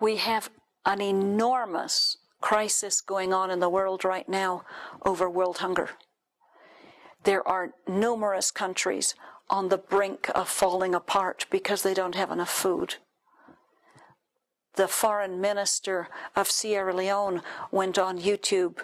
We have an enormous crisis going on in the world right now over world hunger. There are numerous countries on the brink of falling apart because they don't have enough food. The foreign minister of Sierra Leone went on YouTube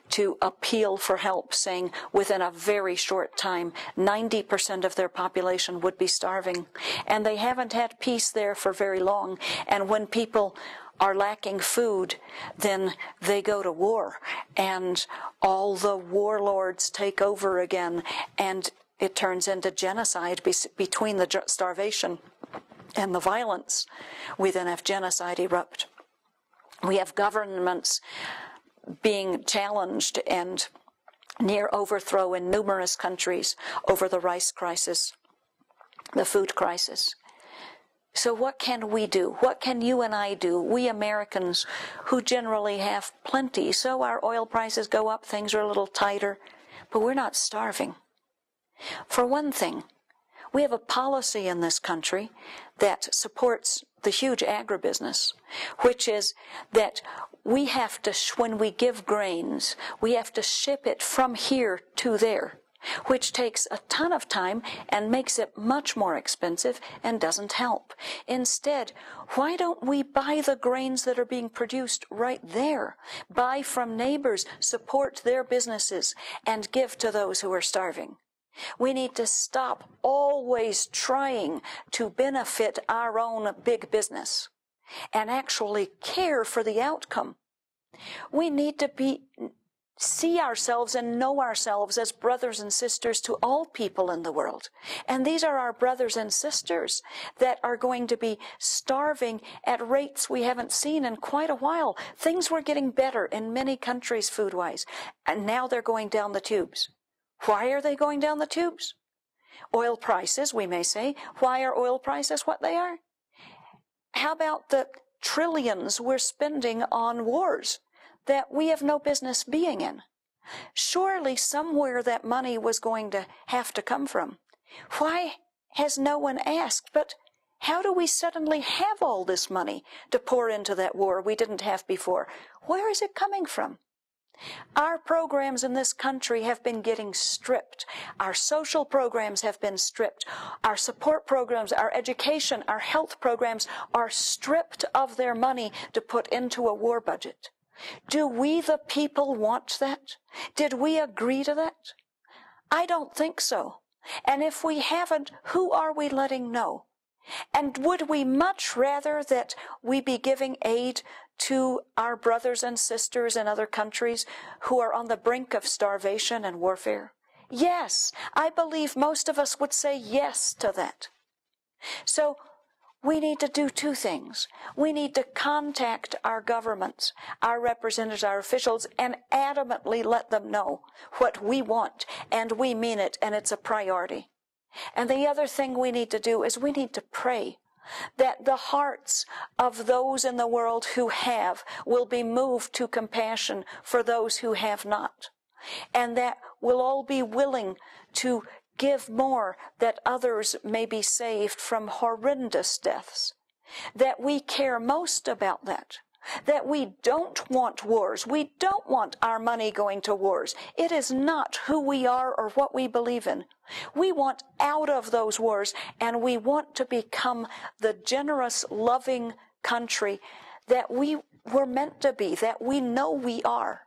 to appeal for help, saying within a very short time, 90% of their population would be starving. And they haven't had peace there for very long. And when people are lacking food, then they go to war. And all the warlords take over again. And it turns into genocide between the starvation and the violence. We then have genocide erupt. We have governments being challenged and near overthrow in numerous countries over the rice crisis, the food crisis. So what can we do? What can you and I do? We Americans who generally have plenty. So our oil prices go up, things are a little tighter, but we're not starving. For one thing, we have a policy in this country that supports the huge agribusiness, which is that we have to, when we give grains, we have to ship it from here to there, which takes a ton of time and makes it much more expensive and doesn't help. Instead, why don't we buy the grains that are being produced right there? Buy from neighbors, support their businesses, and give to those who are starving. We need to stop always trying to benefit our own big business and actually care for the outcome. We need to see ourselves and know ourselves as brothers and sisters to all people in the world. And these are our brothers and sisters that are going to be starving at rates we haven't seen in quite a while. Things were getting better in many countries food-wise, and now they're going down the tubes. Why are they going down the tubes? Oil prices, we may say. Why are oil prices what they are? How about the trillions we're spending on wars that we have no business being in? Surely somewhere that money was going to have to come from. Why has no one asked, but how do we suddenly have all this money to pour into that war we didn't have before? Where is it coming from? Our programs in this country have been getting stripped. Our social programs have been stripped. Our support programs, our education, our health programs are stripped of their money to put into a war budget. Do we, the people, want that? Did we agree to that? I don't think so. And if we haven't, who are we letting know? And would we much rather that we be giving aid to our brothers and sisters in other countries who are on the brink of starvation and warfare? Yes, I believe most of us would say yes to that. So we need to do two things. We need to contact our governments, our representatives, our officials, and adamantly let them know what we want, and we mean it, and it's a priority. And the other thing we need to do is we need to pray that the hearts of those in the world who have will be moved to compassion for those who have not, and that we'll all be willing to give more that others may be saved from horrendous deaths, that we care most about that we don't want wars. We don't want our money going to wars. It is not who we are or what we believe in. We want out of those wars, and we want to become the generous, loving country that we were meant to be, that we know we are.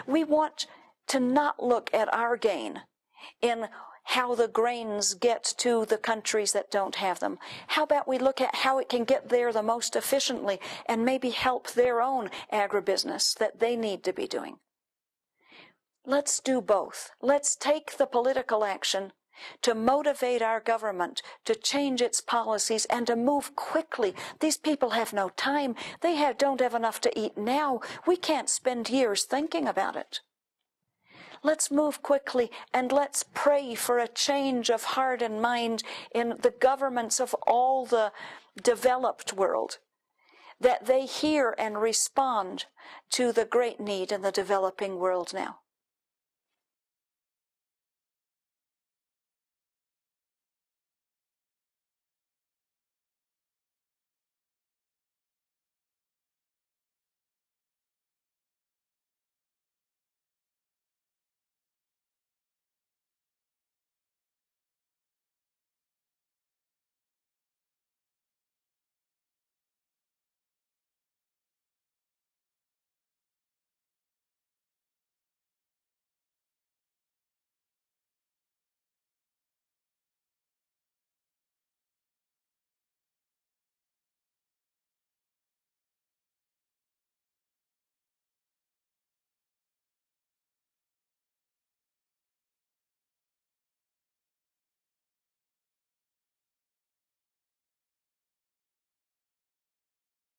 We want to not look at our gain in how the grains get to the countries that don't have them. How about we look at how it can get there the most efficiently and maybe help their own agribusiness that they need to be doing? Let's do both. Let's take the political action to motivate our government to change its policies and to move quickly. These people have no time. They don't have enough to eat now. We can't spend years thinking about it. Let's move quickly, and let's pray for a change of heart and mind in the governments of all the developed world, that they hear and respond to the great need in the developing world now.